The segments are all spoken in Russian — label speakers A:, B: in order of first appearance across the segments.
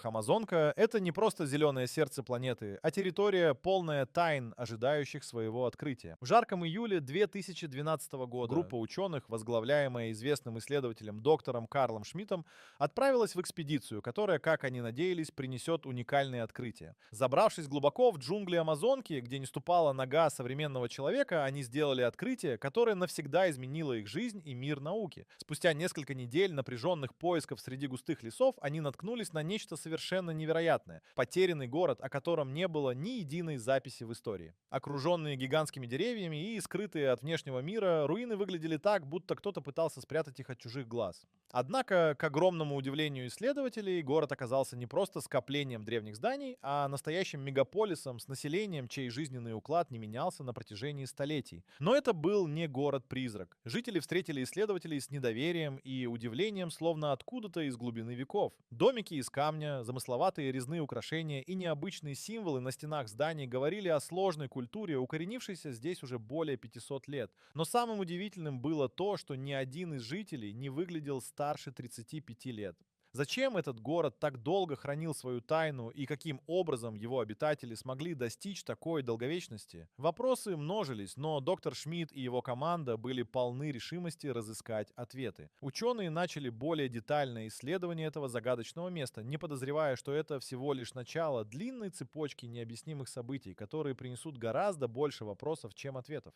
A: Во-первых, Амазонка — это не просто зеленое сердце планеты, а территория, полная тайн, ожидающих своего открытия. В жарком июле 2012 года группа ученых, возглавляемая известным исследователем доктором Карлом Шмидтом, отправилась в экспедицию, которая, как они надеялись, принесет уникальные открытия. Забравшись глубоко в джунгли Амазонки, где не ступала нога современного человека, они сделали открытие, которое навсегда изменило их жизнь и мир науки. Спустя несколько недель напряженных поисков среди густых лесов они наткнулись на нечто совершенно невероятное — потерянный город, о котором не было ни единой записи в истории. Окруженные гигантскими деревьями и скрытые от внешнего мира, руины выглядели так, будто кто-то пытался спрятать их от чужих глаз. Однако, к огромному удивлению исследователей, город оказался не просто скоплением древних зданий, а настоящим мегаполисом с населением, чей жизненный уклад не менялся на протяжении столетий. Но это был не город-призрак. Жители встретили исследователей с недоверием и удивлением, словно откуда-то из глубины веков. Домики из камня, замысловатые резные украшения и необычные символы на стенах зданий говорили о сложной культуре, укоренившейся здесь уже более 500 лет. Но самым удивительным было то, что ни один из жителей не выглядел старше 35 лет. Зачем этот город так долго хранил свою тайну и каким образом его обитатели смогли достичь такой долговечности? Вопросы множились, но доктор Шмидт и его команда были полны решимости разыскать ответы. Ученые начали более детальное исследование этого загадочного места, не подозревая, что это всего лишь начало длинной цепочки необъяснимых событий, которые принесут гораздо больше вопросов, чем ответов.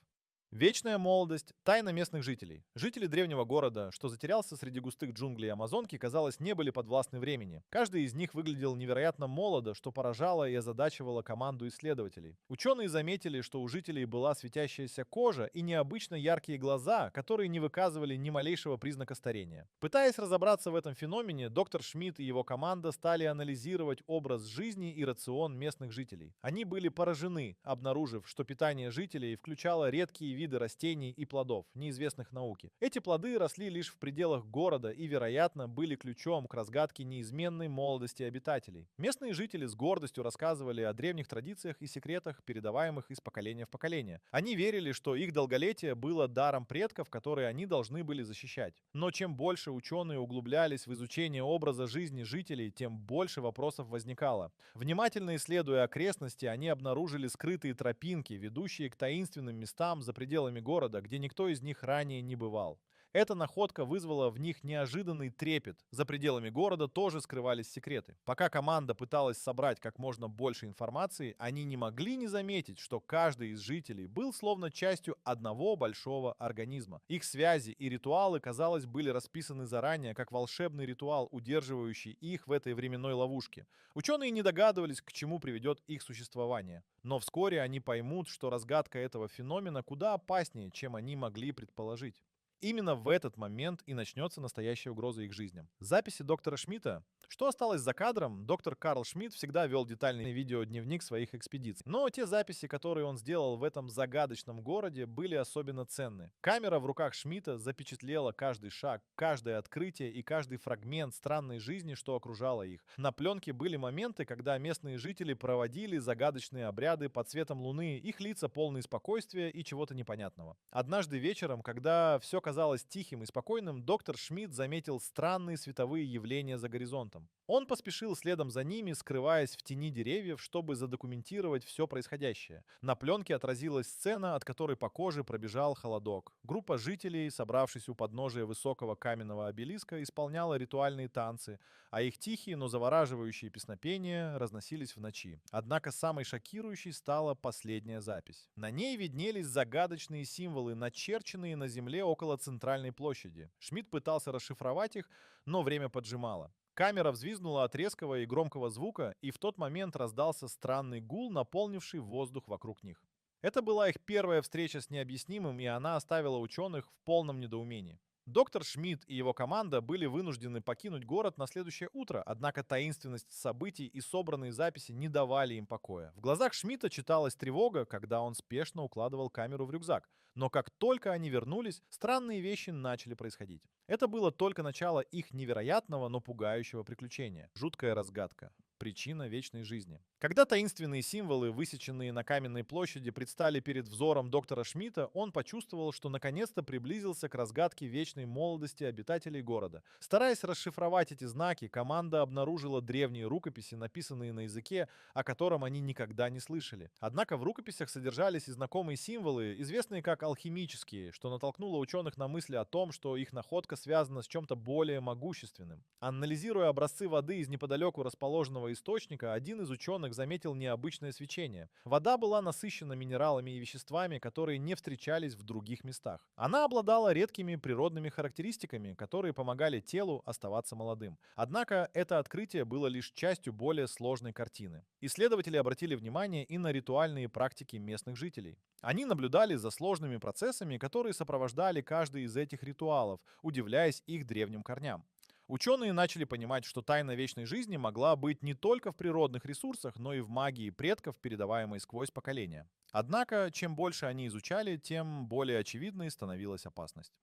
A: Вечная молодость — тайна местных жителей. Жители древнего города, что затерялся среди густых джунглей Амазонки, казалось, не были подвластны времени. Каждый из них выглядел невероятно молодо, что поражало и озадачивало команду исследователей. Ученые заметили, что у жителей была светящаяся кожа и необычно яркие глаза, которые не выказывали ни малейшего признака старения. Пытаясь разобраться в этом феномене, доктор Шмидт и его команда стали анализировать образ жизни и рацион местных жителей. Они были поражены, обнаружив, что питание жителей включало редкие виды растений и плодов, неизвестных науке. Эти плоды росли лишь в пределах города и, вероятно, были ключом к разгадке неизменной молодости обитателей. Местные жители с гордостью рассказывали о древних традициях и секретах, передаваемых из поколения в поколение. Они верили, что их долголетие было даром предков, которые они должны были защищать. Но чем больше ученые углублялись в изучение образа жизни жителей, тем больше вопросов возникало. Внимательно исследуя окрестности, они обнаружили скрытые тропинки, ведущие к таинственным местам за пределами города, где никто из них ранее не бывал. Эта находка вызвала в них неожиданный трепет. За пределами города тоже скрывались секреты. Пока команда пыталась собрать как можно больше информации, они не могли не заметить, что каждый из жителей был словно частью одного большого организма. Их связи и ритуалы, казалось, были расписаны заранее, как волшебный ритуал, удерживающий их в этой временной ловушке. Ученые не догадывались, к чему приведет их существование. Но вскоре они поймут, что разгадка этого феномена куда опаснее, чем они могли предположить. Именно в этот момент и начнется настоящая угроза их жизням. Записи доктора Шмидта. Что осталось за кадром, доктор Карл Шмидт всегда вел детальный видеодневник своих экспедиций. Но те записи, которые он сделал в этом загадочном городе, были особенно ценны. Камера в руках Шмидта запечатлела каждый шаг, каждое открытие и каждый фрагмент странной жизни, что окружало их. На пленке были моменты, когда местные жители проводили загадочные обряды под светом луны, их лица полные спокойствия и чего-то непонятного. Однажды вечером, когда все казалось тихим и спокойным, доктор Шмидт заметил странные световые явления за горизонтом. Он поспешил следом за ними, скрываясь в тени деревьев, чтобы задокументировать все происходящее. На пленке отразилась сцена, от которой по коже пробежал холодок. Группа жителей, собравшись у подножия высокого каменного обелиска, исполняла ритуальные танцы, а их тихие, но завораживающие песнопения разносились в ночи. Однако самой шокирующей стала последняя запись. На ней виднелись загадочные символы, начерченные на земле около центральной площади. Шмидт пытался расшифровать их, но время поджимало. Камера взвизгнула от резкого и громкого звука, и в тот момент раздался странный гул, наполнивший воздух вокруг них. Это была их первая встреча с необъяснимым, и она оставила ученых в полном недоумении. Доктор Шмидт и его команда были вынуждены покинуть город на следующее утро, однако таинственность событий и собранные записи не давали им покоя. В глазах Шмидта читалась тревога, когда он спешно укладывал камеру в рюкзак. Но как только они вернулись, странные вещи начали происходить. Это было только начало их невероятного, но пугающего приключения. Жуткая разгадка. причина вечной жизни. Когда таинственные символы, высеченные на каменной площади, предстали перед взором доктора Шмидта, он почувствовал, что наконец-то приблизился к разгадке вечной молодости обитателей города. Стараясь расшифровать эти знаки, команда обнаружила древние рукописи, написанные на языке, о котором они никогда не слышали. Однако в рукописях содержались и знакомые символы, известные как алхимические, что натолкнуло ученых на мысли о том, что их находка связана с чем-то более могущественным. Анализируя образцы воды из неподалеку расположенного источника, один из ученых заметил необычное свечение. Вода была насыщена минералами и веществами, которые не встречались в других местах. Она обладала редкими природными характеристиками, которые помогали телу оставаться молодым. Однако это открытие было лишь частью более сложной картины. Исследователи обратили внимание и на ритуальные практики местных жителей. Они наблюдали за сложными процессами, которые сопровождали каждый из этих ритуалов, удивляясь их древним корням. Ученые начали понимать, что тайна вечной жизни могла быть не только в природных ресурсах, но и в магии предков, передаваемой сквозь поколения. Однако, чем больше они изучали, тем более очевидной становилась опасность.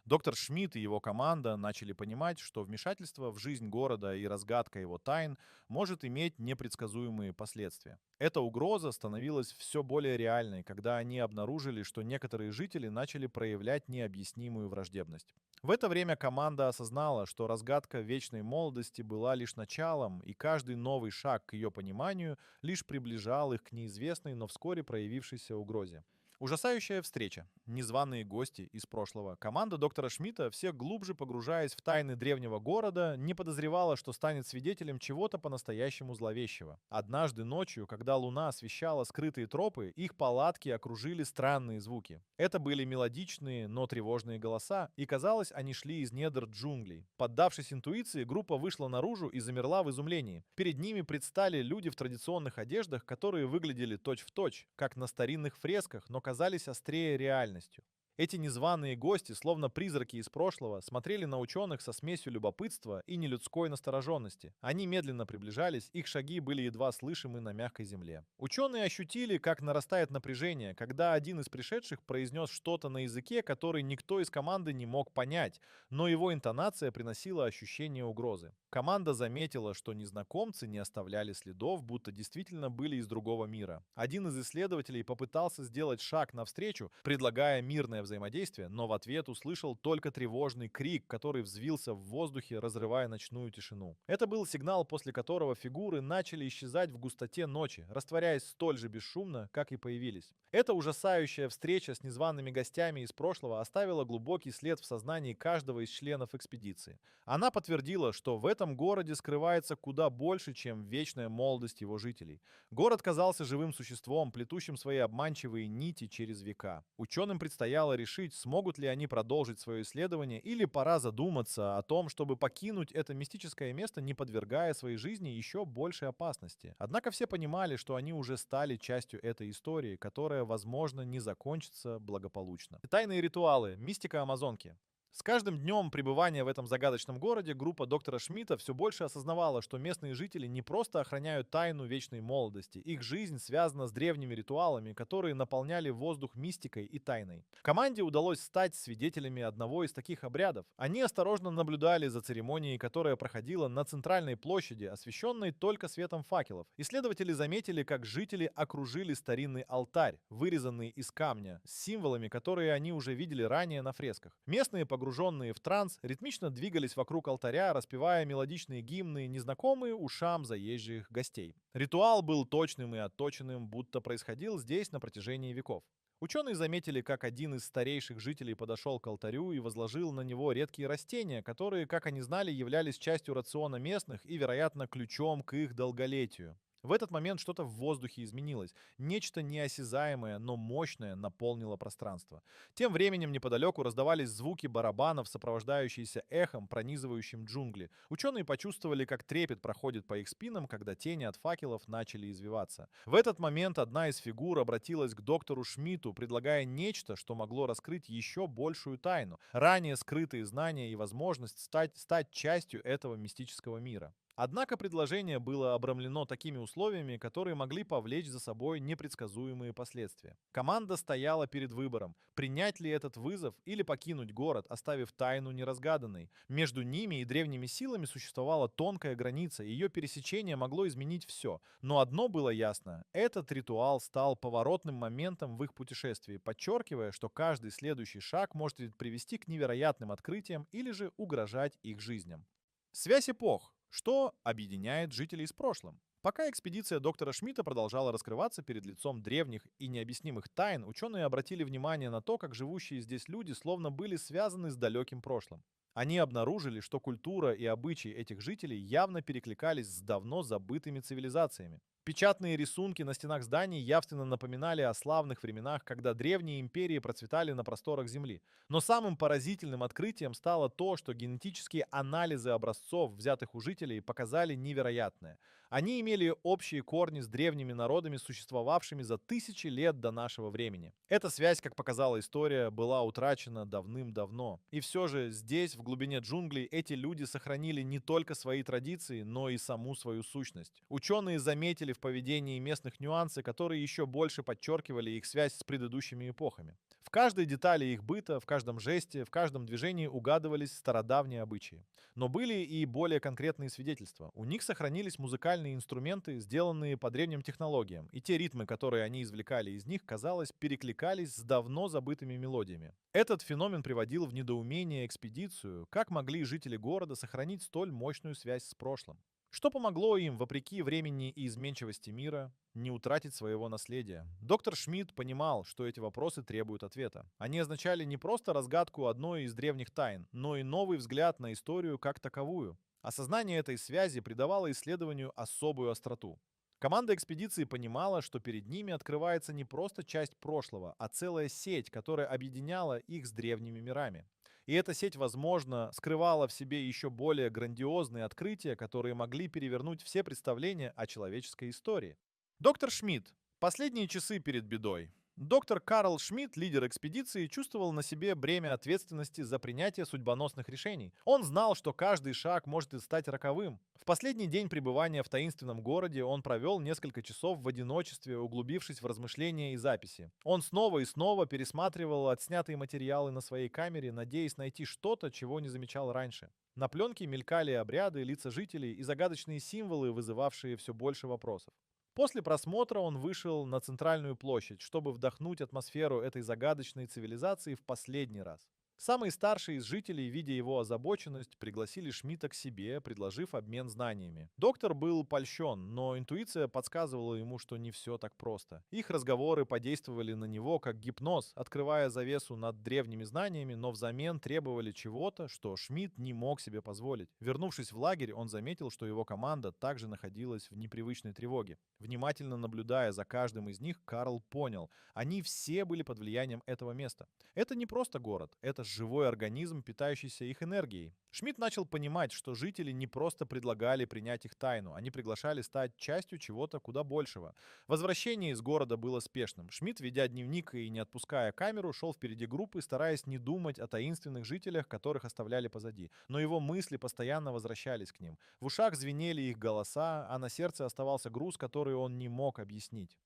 A: Доктор Шмидт и его команда начали понимать, что вмешательство в жизнь города и разгадка его тайн может иметь непредсказуемые последствия. Эта угроза становилась все более реальной, когда они обнаружили, что некоторые жители начали проявлять необъяснимую враждебность. В это время команда осознала, что разгадка вечной молодости была лишь началом, и каждый новый шаг к ее пониманию лишь приближал их к неизвестной, но вскоре проявившейся угрозе. Ужасающая встреча. Незваные гости из прошлого. Команда доктора Шмидта, все глубже погружаясь в тайны древнего города, не подозревала, что станет свидетелем чего-то по-настоящему зловещего. Однажды ночью, когда луна освещала скрытые тропы, их палатки окружили странные звуки. Это были мелодичные, но тревожные голоса, и казалось, они шли из недр джунглей. Поддавшись интуиции, группа вышла наружу и замерла в изумлении. Перед ними предстали люди в традиционных одеждах, которые выглядели точь-в-точь, как на старинных фресках, но казались острее реальностью. Эти незваные гости, словно призраки из прошлого, смотрели на ученых со смесью любопытства и нелюдской настороженности. Они медленно приближались, их шаги были едва слышимы на мягкой земле. Ученые ощутили, как нарастает напряжение, когда один из пришедших произнес что-то на языке, который никто из команды не мог понять, но его интонация приносила ощущение угрозы. Команда заметила, что незнакомцы не оставляли следов, будто действительно были из другого мира. Один из исследователей попытался сделать шаг навстречу, предлагая мирное взаимодействие, но в ответ услышал только тревожный крик, который взвился в воздухе, разрывая ночную тишину. Это был сигнал, после которого фигуры начали исчезать в густоте ночи, растворяясь столь же бесшумно, как и появились. Эта ужасающая встреча с незваными гостями из прошлого оставила глубокий след в сознании каждого из членов экспедиции. Она подтвердила, что в этом городе скрывается куда больше, чем вечная молодость его жителей. Город казался живым существом, плетущим свои обманчивые нити через века. Ученым предстояло решить, смогут ли они продолжить свое исследование, или пора задуматься о том, чтобы покинуть это мистическое место, не подвергая своей жизни еще большей опасности. Однако все понимали, что они уже стали частью этой истории, которая, возможно, не закончится благополучно. Тайные ритуалы. Мистика Амазонки. С каждым днем пребывания в этом загадочном городе группа доктора Шмидта все больше осознавала, что местные жители не просто охраняют тайну вечной молодости. Их жизнь связана с древними ритуалами, которые наполняли воздух мистикой и тайной. Команде удалось стать свидетелями одного из таких обрядов. Они осторожно наблюдали за церемонией, которая проходила на центральной площади, освещенной только светом факелов. Исследователи заметили, как жители окружили старинный алтарь, вырезанный из камня, с символами, которые они уже видели ранее на фресках. Местные, погруженные в транс, ритмично двигались вокруг алтаря, распевая мелодичные гимны, незнакомые ушам заезжих гостей. Ритуал был точным и отточенным, будто происходил здесь на протяжении веков. Ученые заметили, как один из старейших жителей подошел к алтарю и возложил на него редкие растения, которые, как они знали, являлись частью рациона местных и, вероятно, ключом к их долголетию. В этот момент что-то в воздухе изменилось. Нечто неосязаемое, но мощное наполнило пространство. Тем временем неподалеку раздавались звуки барабанов, сопровождающиеся эхом, пронизывающим джунгли. Ученые почувствовали, как трепет проходит по их спинам, когда тени от факелов начали извиваться. В этот момент одна из фигур обратилась к доктору Шмидту, предлагая нечто, что могло раскрыть еще большую тайну, ранее скрытые знания и возможность стать частью этого мистического мира. Однако предложение было обрамлено такими условиями, которые могли повлечь за собой непредсказуемые последствия. Команда стояла перед выбором, принять ли этот вызов или покинуть город, оставив тайну неразгаданной. Между ними и древними силами существовала тонкая граница, и ее пересечение могло изменить все. Но одно было ясно — этот ритуал стал поворотным моментом в их путешествии, подчеркивая, что каждый следующий шаг может привести к невероятным открытиям или же угрожать их жизням. Связь эпох. Что объединяет жителей с прошлым? Пока экспедиция доктора Шмидта продолжала раскрываться перед лицом древних и необъяснимых тайн, ученые обратили внимание на то, как живущие здесь люди словно были связаны с далеким прошлым. Они обнаружили, что культура и обычаи этих жителей явно перекликались с давно забытыми цивилизациями. Печатные рисунки на стенах зданий явственно напоминали о славных временах, когда древние империи процветали на просторах Земли. Но самым поразительным открытием стало то, что генетические анализы образцов, взятых у жителей, показали невероятное. Они имели общие корни с древними народами, существовавшими за тысячи лет до нашего времени. Эта связь, как показала история, была утрачена давным-давно. И все же здесь, в глубине джунглей, эти люди сохранили не только свои традиции, но и саму свою сущность. Ученые заметили в поведении местных нюансы, которые еще больше подчеркивали их связь с предыдущими эпохами. В каждой детали их быта, в каждом жесте, в каждом движении угадывались стародавние обычаи. Но были и более конкретные свидетельства. У них сохранились музыкальные инструменты, сделанные по древним технологиям, и те ритмы, которые они извлекали из них, казалось, перекликались с давно забытыми мелодиями. Этот феномен приводил в недоумение экспедицию, как могли жители города сохранить столь мощную связь с прошлым. Что помогло им, вопреки времени и изменчивости мира, не утратить своего наследия? Доктор Шмидт понимал, что эти вопросы требуют ответа. Они означали не просто разгадку одной из древних тайн, но и новый взгляд на историю как таковую. Осознание этой связи придавало исследованию особую остроту. Команда экспедиции понимала, что перед ними открывается не просто часть прошлого, а целая сеть, которая объединяла их с древними мирами. И эта сеть, возможно, скрывала в себе еще более грандиозные открытия, которые могли перевернуть все представления о человеческой истории. Доктор Шмидт. Последние часы перед бедой. Доктор Карл Шмидт, лидер экспедиции, чувствовал на себе бремя ответственности за принятие судьбоносных решений. Он знал, что каждый шаг может и стать роковым. В последний день пребывания в таинственном городе он провел несколько часов в одиночестве, углубившись в размышления и записи. Он снова и снова пересматривал отснятые материалы на своей камере, надеясь найти что-то, чего не замечал раньше. На пленке мелькали обряды, лица жителей и загадочные символы, вызывавшие все больше вопросов. После просмотра он вышел на центральную площадь, чтобы вдохнуть атмосферу этой загадочной цивилизации в последний раз. Самые старшие из жителей, видя его озабоченность, пригласили Шмидта к себе, предложив обмен знаниями. Доктор был польщен, но интуиция подсказывала ему, что не все так просто. Их разговоры подействовали на него как гипноз, открывая завесу над древними знаниями, но взамен требовали чего-то, что Шмидт не мог себе позволить. Вернувшись в лагерь, он заметил, что его команда также находилась в непривычной тревоге. Внимательно наблюдая за каждым из них, Карл понял, они все были под влиянием этого места. Это не просто город, это живой организм, питающийся их энергией. Шмидт начал понимать, что жители не просто предлагали принять их тайну, они приглашали стать частью чего-то куда большего. Возвращение из города было спешным. Шмидт, ведя дневник и не отпуская камеру, шел впереди группы, стараясь не думать о таинственных жителях, которых оставляли позади. Но его мысли постоянно возвращались к ним. В ушах звенели их голоса, а на сердце оставался груз, который он не мог объяснить.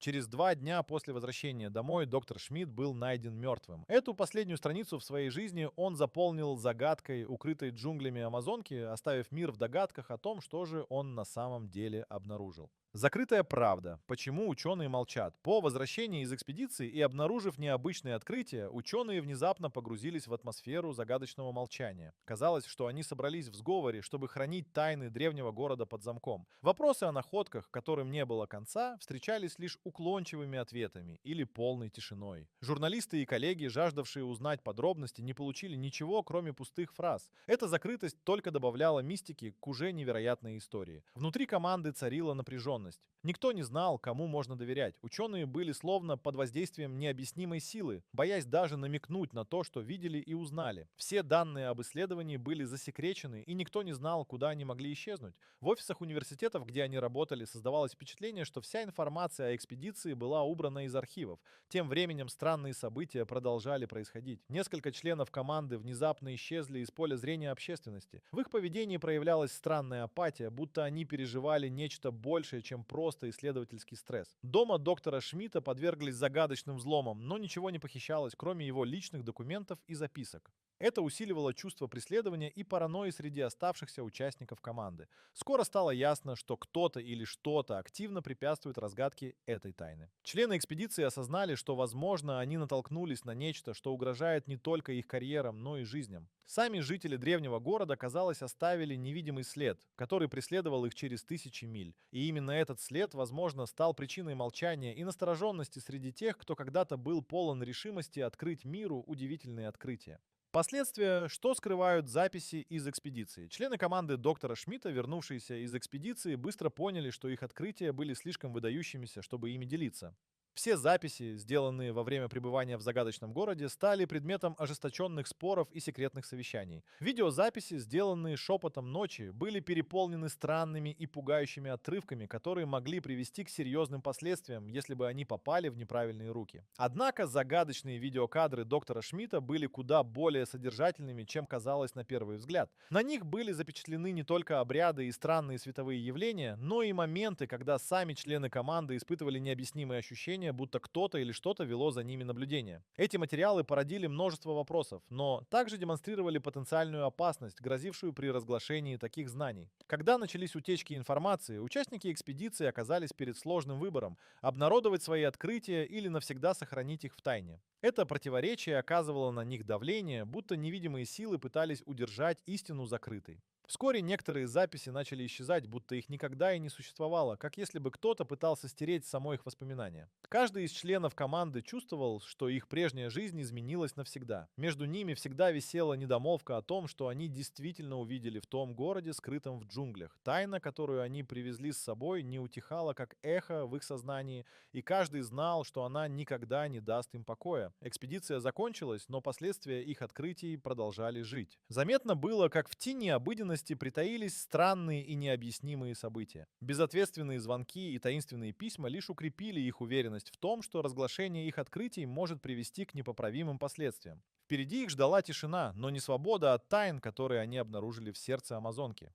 A: Через 2 дня после возвращения домой доктор Шмидт был найден мертвым. Эту последнюю страницу в своей жизни он заполнил загадкой, укрытой джунглями Амазонки, оставив мир в догадках о том, что же он на самом деле обнаружил. Закрытая правда. Почему ученые молчат? По возвращении из экспедиции и обнаружив необычные открытия, ученые внезапно погрузились в атмосферу загадочного молчания. Казалось, что они собрались в сговоре, чтобы хранить тайны древнего города под замком. Вопросы о находках, которым не было конца, встречались лишь уклончивыми ответами или полной тишиной. Журналисты и коллеги, жаждавшие узнать подробности, не получили ничего, кроме пустых фраз. Эта закрытость только добавляла мистики к уже невероятной истории. Внутри команды царила напряженность. Никто не знал, кому можно доверять. Ученые были словно под воздействием необъяснимой силы, боясь даже намекнуть на то, что видели и узнали. Все данные об исследовании были засекречены, и никто не знал, куда они могли исчезнуть. В офисах университетов, где они работали, создавалось впечатление, что вся информация о экспедиции экспедиции была убрана из архивов. Тем временем странные события продолжали происходить. Несколько членов команды внезапно исчезли из поля зрения общественности. В их поведении проявлялась странная апатия, будто они переживали нечто большее, чем просто исследовательский стресс. Дома доктора Шмидта подверглись загадочным взломам, но ничего не похищалось, кроме его личных документов и записок. Это усиливало чувство преследования и паранойи среди оставшихся участников команды. Скоро стало ясно, что кто-то или что-то активно препятствует разгадке этой тайны. Члены экспедиции осознали, что, возможно, они натолкнулись на нечто, что угрожает не только их карьерам, но и жизням. Сами жители древнего города, казалось, оставили невидимый след, который преследовал их через тысячи миль. И именно этот след, возможно, стал причиной молчания и настороженности среди тех, кто когда-то был полон решимости открыть миру удивительные открытия. Последствия, что скрывают записи из экспедиции. Члены команды доктора Шмидта, вернувшиеся из экспедиции, быстро поняли, что их открытия были слишком выдающимися, чтобы ими делиться. Все записи, сделанные во время пребывания в загадочном городе, стали предметом ожесточенных споров и секретных совещаний. Видеозаписи, сделанные шепотом ночи, были переполнены странными и пугающими отрывками, которые могли привести к серьезным последствиям, если бы они попали в неправильные руки. Однако загадочные видеокадры доктора Шмидта были куда более содержательными, чем казалось на первый взгляд. На них были запечатлены не только обряды и странные световые явления, но и моменты, когда сами члены команды испытывали необъяснимые ощущения, будто кто-то или что-то вело за ними наблюдение. Эти материалы породили множество вопросов, но также демонстрировали потенциальную опасность, грозившую при разглашении таких знаний. Когда начались утечки информации, участники экспедиции оказались перед сложным выбором – обнародовать свои открытия или навсегда сохранить их в тайне. Это противоречие оказывало на них давление, будто невидимые силы пытались удержать истину закрытой. Вскоре некоторые записи начали исчезать, будто их никогда и не существовало, как если бы кто-то пытался стереть само их воспоминания. Каждый из членов команды чувствовал, что их прежняя жизнь изменилась навсегда. Между ними всегда висела недомолвка о том, что они действительно увидели в том городе, скрытом в джунглях. Тайна, которую они привезли с собой, не утихала, как эхо в их сознании, и каждый знал, что она никогда не даст им покоя. Экспедиция закончилась, но последствия их открытий продолжали жить. Заметно было, как в тени обыденности притаились странные и необъяснимые события. Безответственные звонки и таинственные письма лишь укрепили их уверенность в том, что разглашение их открытий может привести к непоправимым последствиям. Впереди их ждала тишина, но не свобода от тайн, которые они обнаружили в сердце Амазонки.